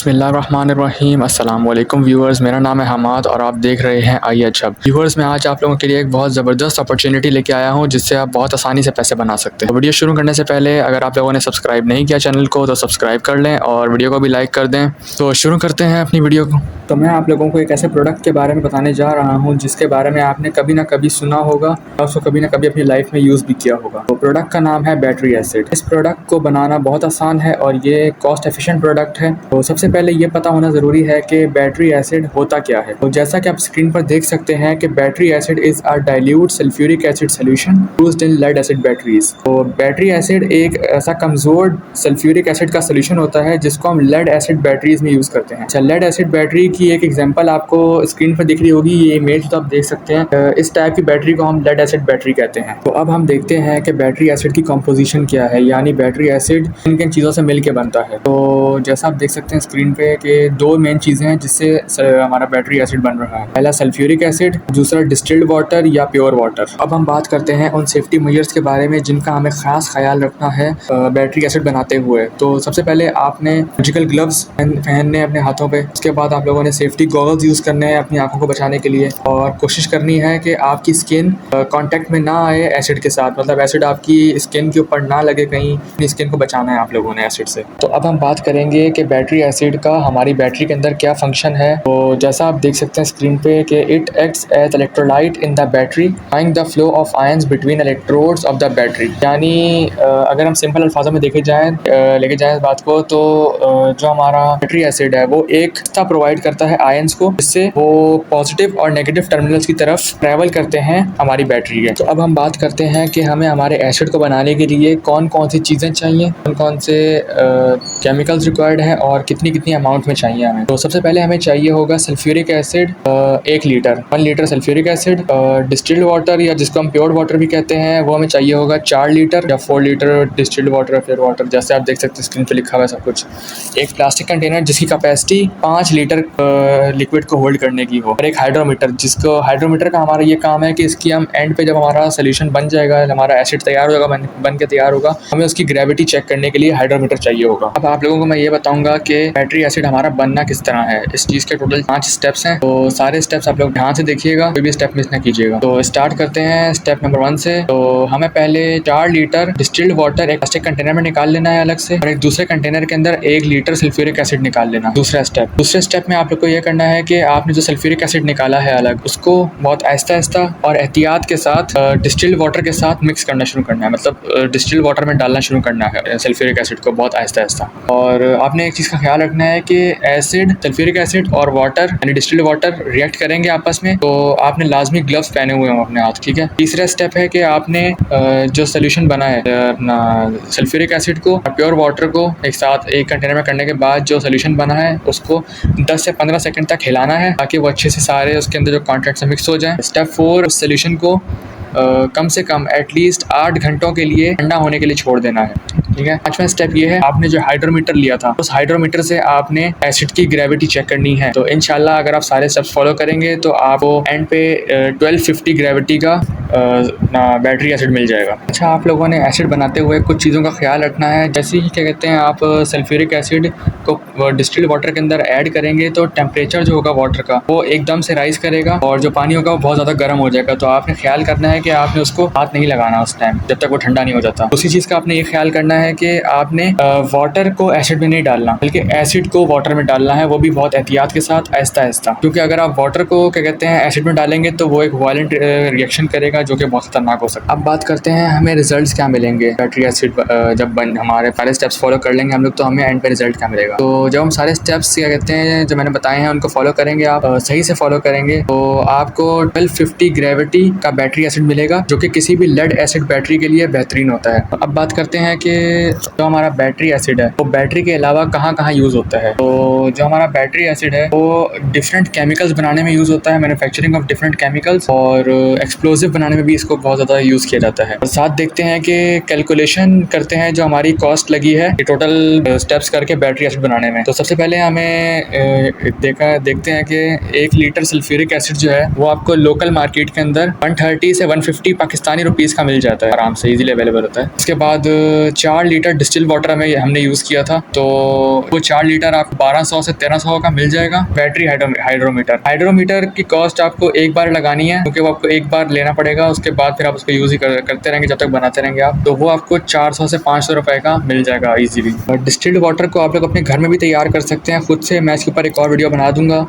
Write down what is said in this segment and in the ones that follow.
बिस्मिल्लाहिर्रहमानिर्रहीम अस्सलाम वालेकुम व्यूअर्स, मेरा नाम है हमाद और आप देख रहे हैं IHub व्यूअर्स। मैं आज आप लोगों के लिए एक बहुत ज़बरदस्त अपॉर्चुनिटी लेके आया हूं जिससे आप बहुत आसानी से पैसे बना सकते हैं। वीडियो शुरू करने से पहले अगर आप लोगों ने सब्सक्राइब नहीं किया चैनल को तो सब्सक्राइब कर लें और वीडियो को भी लाइक कर दें। तो शुरू करते हैं अपनी वीडियो को। तो मैं आप लोगों को एक ऐसे प्रोडक्ट के बारे में बताने जा रहा हूँ जिसके बारे में आपने कभी ना कभी सुना होगा और उसको कभी ना कभी अपनी लाइफ में यूज़ भी किया होगा। तो प्रोडक्ट का नाम है बैटरी एसिड। इस प्रोडक्ट को बनाना बहुत आसान है और ये कॉस्ट एफिशिएंट प्रोडक्ट है। तो सबसे पहले ये पता होना ज़रूरी है कि बैटरी एसिड होता क्या है। तो जैसा कि आप स्क्रीन पर देख सकते हैं कि battery acid is a dilute sulphuric acid solution used in lead acid batteries. तो बैटरी एसिड एक ऐसा कमज़ोर सल्फ्यूरिक एसिड का सोल्यूशन होता है जिसको हम लेड एसिड बैटरीज में यूज़ करते हैं। अच्छा, लेड एसिड बैटरी की एक एग्जांपल आपको स्क्रीन पर दिख रही होगी, ये इमेज तो आप देख सकते हैं। इस टाइप की बैटरी को हम लेड एसिड बैटरी कहते हैं। तो अब हम देखते हैं कि बैटरी एसिड की कॉम्पोजिशन क्या है, यानी बैटरी एसिड किन किन चीज़ों से मिल के बनता है। तो जैसा आप देख सकते हैं स्क्रीन पे कि दो मेन चीज़ें हैं जिससे हमारा बैटरी एसिड बन रहा है। पहला सल्फ्यूरिक एसिड, दूसरा डिस्टिल्ड वाटर या प्योर वाटर। अब हम बात करते हैं उन सेफ्टी मेजर्स के बारे में जिनका हमें ख़ास ख्याल रखना है बैटरी एसिड बनाते हुए। तो सबसे पहले आपने सर्जिकल ग्लव्स पहनने अपने हाथों पे। उसके बाद आप लोगों ने सेफ्टी गॉगल्स यूज़ करने हैं अपनी आंखों को बचाने के लिए और कोशिश करनी है कि आपकी स्किन कांटेक्ट में ना आए एसिड के साथ, मतलब एसिड आपकी स्किन के ऊपर ना लगे, कहीं अपनी स्किन को बचाना है आप लोगों ने एसिड से। तो अब हम बात करेंगे कि बैटरी एसिड का हमारी बैटरी के अंदर क्या फंक्शन है। तो जैसा आप देख सकते हैं स्क्रीन पे कि it acts as electrolyte in the battery buying the flow of ions between electrodes of the battery. यानी अगर हम सिंपल अल्फाजों में लेके जाएं इस बात को, तो जो हमारा बैटरी एसिड है वो एक रास्ता प्रोवाइड करता है आयंस को, जिससे वो पॉजिटिव और नेगेटिव टर्मिनल्स की तरफ ट्रैवल करते हैं हमारी बैटरी के। तो अब हम बात करते हैं कि हमें हमारे एसिड को बनाने के लिए कौन कौन सी चीज़ें चाहिए, कौन कौन से केमिकल्स रिक्वायर्ड हैं और कितनी कितनी अमाउंट में चाहिए हमें। तो सबसे पहले हमें चाहिए होगा sulphuric acid 1 litre, 1 litre sulphuric acid. Distilled water या जिसको हम प्योर वाटर भी कहते हैं वो हमें चाहिए होगा 4 लीटर या 4 लीटर डिस्टिल्ड वाटर या प्योर वाटर, जैसे आप देख सकते हैं स्क्रीन पे लिखा हुआ है सब कुछ। एक प्लास्टिक कंटेनर जिसकी कैपेसिटी 5 लीटर लिक्विड को होल्ड करने की हो, और एक हाइड्रोमीटर जिसको हाइड्रोमीटर का हमारा ये काम है कि इसकी हम एंड पे जब हमारा सोल्यूशन बन जाएगा, हमारा एसिड तैयार हो जाएगा, बन के तैयार होगा, हमें उसकी ग्रेविटी चेक करने के लिए हाइड्रोमीटर चाहिए होगा। अब आप लोगों को मैं ये बताऊंगा कि बैटरी एसिड हमारा बनना किस तरह है। इस चीज़ के टोटल 5 स्टेप्स हैं, तो सारे स्टेप्स आप लोग ध्यान से देखिएगा, कोई भी स्टेप मिस ना कीजिएगा। तो स्टार्ट करते हैं स्टेप नंबर 1 से। तो हमें पहले 4 लीटर डिस्टिल्ड वाटर एक प्लास्टिक कंटेनर में निकाल लेना है अलग से, और एक दूसरे कंटेनर के अंदर 1 लीटर सल्फ्यूरिक एसिड निकाल लेना। दूसरे स्टेप में आप लोग को ये करना है कि आपने जो सल्फ्यूरिक एसिड निकाला है अलग, उसको बहुत आहिस्ता आहिस्ता और एहतियात के साथ डिस्टिल्ड वाटर के साथ मिक्स करना शुरू करना है, मतलब डिस्टिल्ड वाटर में डालना शुरू करना है सल्फ्यूरिक एसिड को बहुत आहिस्ता आहिस्ता। और आपने एक चीज़ का ख्याल रखना है कि एसिड, सल्फ्यूरिक एसिड और वाटर यानी डिस्टिल्ड वाटर रिएक्ट करेंगे आपस में, तो आपने लाजमी ग्लव्स पहने हुए हों अपने हाथ, ठीक है। तीसरा स्टेप है कि आपने जो सोल्यूशन बना है अपना सल्फ्यूरिक एसिड को और प्योर वाटर को एक साथ एक कंटेनर में करने के बाद जो सोल्यूशन बना है उसको 10 से 15 सेकंड तक हिलाना है ताकि वो अच्छे से सारे उसके अंदर जो कॉन्ट्रैक्ट से मिक्स हो जाए। स्टेप 4, उस सोल्यूशन को कम से कम एटलीस्ट 8 घंटों के लिए ठंडा होने के लिए छोड़ देना है, ठीक है। 5वां स्टेप ये है, आपने जो हाइड्रोमीटर लिया था उस हाइड्रोमीटर से आपने एसिड की ग्रेविटी चेक करनी है। तो इंशाल्लाह अगर आप सारे स्टेप्स फॉलो करेंगे तो आपको एंड पे 1250 ग्रेविटी का बैटरी एसिड मिल जाएगा। अच्छा, आप लोगों ने एसिड बनाते हुए कुछ चीज़ों का ख्याल रखना है, जैसे ही क्या कहते हैं आप सल्फ्यूरिक एसिड को डिस्टिल्ड वाटर के अंदर ऐड करेंगे तो टेम्परेचर जो होगा वाटर का वो एकदम से राइज करेगा और जो पानी होगा वो बहुत ज़्यादा गर्म हो जाएगा। तो आपने ख्याल करना है कि आपने उसको हाथ नहीं लगाना उस टाइम जब तक वो ठंडा नहीं हो जाता। उसी चीज़ का आपने ये ख्याल करना है कि आपने वाटर को एसिड में नहीं डालना बल्कि एसिड को वाटर में डालना है, वो भी बहुत एहतियात के साथ आहिस्ता आहिस्ता, क्योंकि अगर आप वाटर को क्या कहते हैं एसिड में डालेंगे तो वो एक वायलेंट रिएक्शन करेगा जो कि बहुत खतरनाक हो सकता है। अब बात करते हैं हमें रिजल्ट्स क्या मिलेंगे बैटरी एसिड जब हमारे सारे स्टेप्स फॉलो कर लेंगे हम लोग, तो हमें एंड पे रिजल्ट क्या मिलेगा। तो जब हम सारे स्टेप्स क्या कहते हैं जो मैंने बताए हैं उनको फॉलो करेंगे, आप सही से फॉलो करेंगे तो आपको 1250 ग्रेविटी का बैटरी एसिड मिलेगा जो कि किसी भी लेड एसिड बैटरी के लिए बेहतरीन होता है। अब बात करते हैं कि जो हमारा बैटरी एसिड है वो बैटरी के अलावा कहाँ कहाँ यूज़ होता है। तो जो हमारा बैटरी एसिड है वो डिफरेंट केमिकल्स बनाने में यूज़ होता है, मैन्युफैक्चरिंग ऑफ डिफरेंट केमिकल्स, और एक्सप्लोजिव बनाने में भी इसको बहुत ज़्यादा यूज़ किया जाता है। और साथ देखते हैं कि कैलकुलेशन करते हैं जो हमारी कॉस्ट लगी है टोटल स्टेप्स करके बैटरी एसिड बनाने में। तो सबसे पहले हमें देखते हैं कि 1 लीटर सल्फ्यूरिक एसिड जो है वो आपको लोकल मार्केट के अंदर 130 से 150 पाकिस्तानी रुपीज़ का मिल जाता है, आराम से इजीली अवेलेबल होता है। उसके बाद 4 लीटर डिस्टिल वाटर में हमने यूज़ किया था, तो वो 4 लीटर आपको 1200 से 1300 का मिल जाएगा। बैटरी हाइड्रोमीटर की कॉस्ट आपको एक बार लगानी है, क्योंकि वो आपको एक बार लेना पड़ेगा, उसके बाद फिर आप उसको यूज़ ही करते रहेंगे जब तक बनाते रहेंगे आप, तो वो आपको 400 से 500 रुपए का मिल जाएगा इजीली। डिस्टिल्ड वाटर को आप लोग अपने घर में भी तैयार कर सकते हैं खुद से। मैं इसके ऊपर एक और वीडियो बना दूंगा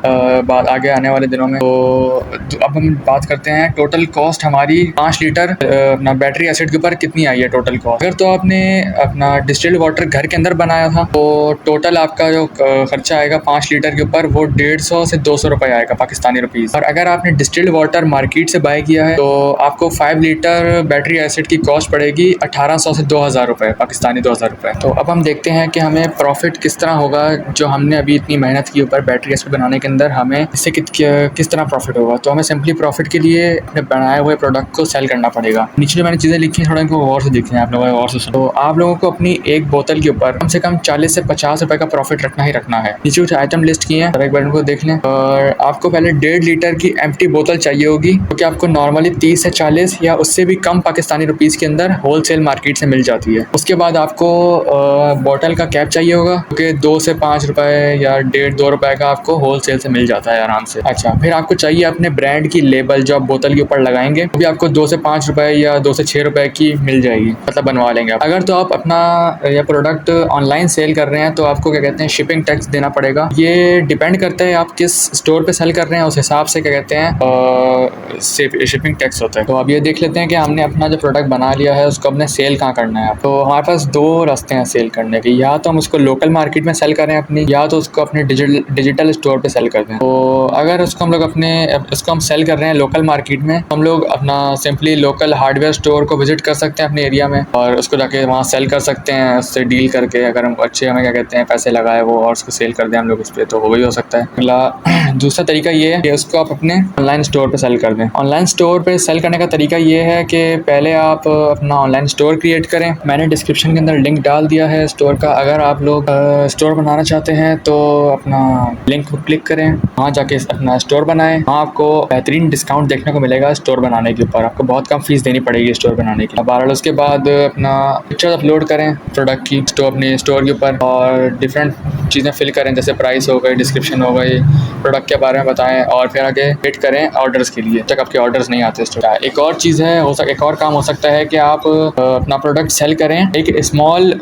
बाद आगे आने वाले दिनों में। तो अब हम बात करते हैं टोटल कॉस्ट हमारी 5 लीटर अपना बैटरी एसिड के ऊपर कितनी आई है टोटल कॉस्ट। अगर तो आपने अपना डिस्टिल्ड वाटर घर के अंदर बनाया था तो टोटल आपका जो खर्चा आएगा 5 लीटर के ऊपर वो 150 से 200 रुपए आएगा पाकिस्तानी रुपीज़। और अगर आपने डिस्टिल्ड वाटर मार्केट से बाय किया है तो आपको 5 लीटर बैटरी एसिड की कॉस्ट पड़ेगी 1800 से 2000 रुपए पाकिस्तानी 2000 रुपए। तो अब हम देखते हैं कि हमें प्रॉफिट किस तरह होगा, जो हमने अभी इतनी मेहनत की ऊपर बैटरी एसिड बनाने के अंदर हमें इससे किस तरह प्रॉफिट होगा। तो हमें सिंपली प्रॉफिट के लिए अपने बनाए हुए प्रोडक्ट को सेल करना पड़ेगा। नीचे जो मैंने चीज़ें लिखी हैं थोड़ा इनको गौर से देखें आप लोग, और से सुनो। तो आप लोगों को अपनी एक बोतल के ऊपर कम से कम 40 से 50 रुपए का प्रॉफिट रखना ही रखना है। नीचे कुछ आइटम लिस्ट किए हैं, एक बार इनको देख लें। और आपको पहले 1.5 लीटर की एम्प्टी बोतल चाहिए होगी, क्योंकि आपको नॉर्मली 30 से 40 या उससे भी कम पाकिस्तानी रुपीज़ के अंदर होलसेल मार्केट से मिल जाती है। उसके बाद आपको बोतल का कैप चाहिए होगा, क्योंकि 2 से 5 रुपए या 1.5-2 रुपए का आपको होलसेल से मिल जाता है आराम से। अच्छा, फिर आपको चाहिए अपने ब्रांड की लेबल जो आप बोतल के ऊपर लगाएंगे, वो भी आपको 2 से 5 रुपए या 2 से 6 रुपए की मिल जाएगी, मतलब बनवा लेंगे आप। अगर तो आप अपना यह प्रोडक्ट ऑनलाइन सेल कर रहे हैं तो आपको क्या कहते हैं शिपिंग टैक्स देना पड़ेगा। ये डिपेंड करता है आप किस स्टोर पे सेल कर रहे हैं, उस हिसाब से क्या कहते हैं शिपिंग टैक्स होता है। तो अब ये देख लेते हैं कि हमने अपना जो प्रोडक्ट बना लिया है उसको अपने सेल कहाँ करना है। तो हमारे पास 2 रास्ते हैं सेल करने के, या तो हम उसको लोकल मार्केट में सेल करें अपनी, या तो उसको अपने डिजिटल स्टोर पे सेल कर दें। तो अगर उसको हम लोग इसको हम सेल कर रहे हैं लोकल मार्केट में, हम लोग अपना सिंपली लोकल हार्डवेयर स्टोर को विजिट कर सकते हैं अपने एरिया में, और उसको जाके वहाँ सेल कर सकते हैं उससे डील करके। अगर हम अच्छे हमें क्या कहते हैं पैसे लगाए वो और उसको सेल कर दें हम लोग उस पर, तो वो भी हो सकता है। अगला दूसरा तरीका ये है कि उसको आप अपने ऑनलाइन स्टोर पे सेल कर दें। ऑनलाइन स्टोर पे सेल करने का तरीका ये है कि पहले आप अपना ऑनलाइन स्टोर क्रिएट करें। मैंने डिस्क्रिप्शन के अंदर लिंक डाल दिया है स्टोर का। अगर आप लोग स्टोर बनाना चाहते हैं तो अपना लिंक को क्लिक करें, वहाँ जाके अपना स्टोर बनाएं। वहाँ आपको बेहतरीन डिस्काउंट देखने को मिलेगा स्टोर बनाने के ऊपर। आपको बहुत कम फीस देनी पड़ेगी स्टोर बनाने की। बहरहाल उसके बाद अपना पिक्चर अपलोड करें प्रोडक्ट की अपने स्टोर के ऊपर, और डिफरेंट चीज़ें फिल करें, जैसे प्राइस हो गई, डिस्क्रिप्शन हो गई, प्रोडक्ट के बारे में बताएं, और फिर आगे वेट करें ऑर्डर्स के लिए जब तक आपके ऑर्डर्स नहीं आते स्टोर। एक और चीज़ है एक और काम हो सकता है कि आप अपना प्रोडक्ट सेल करें, एक स्मॉल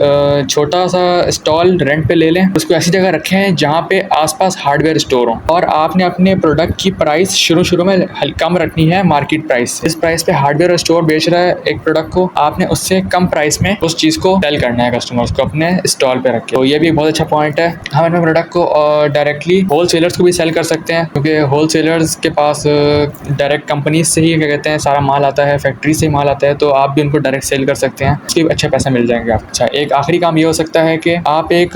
छोटा सा स्टॉल रेंट पे ले लें, उसको ऐसी जगह रखें जहाँ पे आसपास हार्डवेयर स्टोर हो, और आपने अपने प्रोडक्ट की प्राइस शुरू में कम रखनी है मार्केट प्राइस से। इस प्राइस पे हार्डवेयर स्टोर बेच रहा है एक प्रोडक्ट को, आपने उससे कम प्राइस में उस चीज़ को सेल करना है कस्टमर्स को अपने स्टॉल पे रख के। तो ये भी एक बहुत अच्छा पॉइंट है। हम अपने प्रोडक्ट को डायरेक्टली होलसेलर्स को भी सेल कर सकते हैं, क्योंकि होलसेलर्स के पास डायरेक्ट कंपनीज से ही क्या कहते हैं सारा माल आता है, फैक्ट्री से ही माल आता है, तो आप भी उनको डायरेक्ट सेल कर सकते हैं, उसके अच्छे पैसे मिल जाएंगे आपको। अच्छा, एक आखिरी काम ये हो सकता है कि आप एक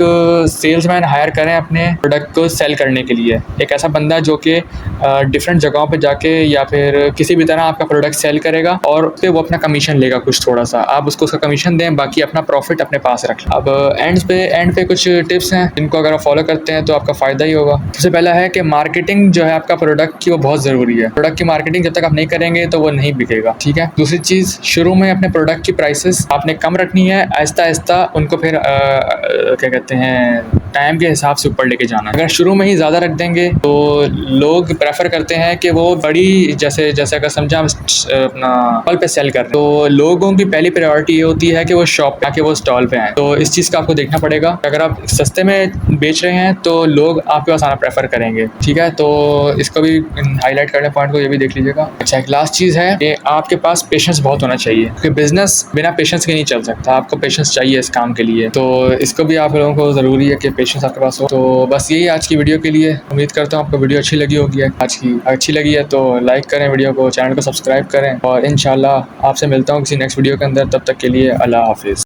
सेल्समैन हायर करें अपने प्रोडक्ट को सेल करने के लिए। एक ऐसा बंदा जो कि डिफरेंट जगहों पे जाके या फिर किसी भी तरह आपका प्रोडक्ट सेल करेगा, और फिर वो अपना कमीशन लेगा कुछ थोड़ा सा, आप उसको उसका कमीशन दें, बाकी अपना प्रॉफिट अपने पास रखें। अब एंड पे कुछ टिप्स हैं जिनको अगर आप फॉलो करते हैं तो आपका फ़ायदा ही होगा। सबसे पहला है कि मार्केटिंग जो है आपका प्रोडक्ट की वो बहुत ज़रूरी है। प्रोडक्ट की मार्केटिंग जब तक आप नहीं करेंगे तो वो नहीं बिकेगा, ठीक है। दूसरी चीज़, शुरू में अपने प्रोडक्ट की प्राइसेस आपने कम रखनी है, आहिस्ता आहिस्ता उनको फिर क्या कहते हैं टाइम के हिसाब से ऊपर लेके जाना है। अगर शुरू में ही ज़्यादा रख देंगे तो लोग प्रेफर करते हैं कि वो बड़ी जैसे अगर समझा अपना स्टॉल पे सेल कर रहे हैं, तो लोगों की पहली प्रायोरिटी ये होती है कि वो शॉप पे आके वो स्टॉल पे आए। तो इस चीज़ का आपको देखना पड़ेगा। अगर आप सस्ते में बेच रहे हैं तो लोग आपके पास आना प्रेफर करेंगे, ठीक है। तो इसको भी हाईलाइट करने पॉइंट को ये भी देख लीजिएगा। अच्छा, एक लास्ट चीज़ है कि आपके पास पेशेंस बहुत होना चाहिए, क्योंकि बिजनेस बिना पेशेंस के नहीं चल सकता। आपको पेशेंस चाहिए इस काम के लिए, तो इसको भी आप लोगों को ज़रूरी है कि पेशेंस आपके पास हो। तो बस यही आज की वीडियो के लिए। उम्मीद करता हूँ आपको वीडियो अच्छी लगी होगी। आज की अच्छी लगी है तो लाइक करें वीडियो को, चैनल को सब्सक्राइब करें, और इंशाल्लाह आपसे मिलता हूँ किसी नेक्स्ट वीडियो के अंदर। तब तक के लिए अल्लाह हाफिज़।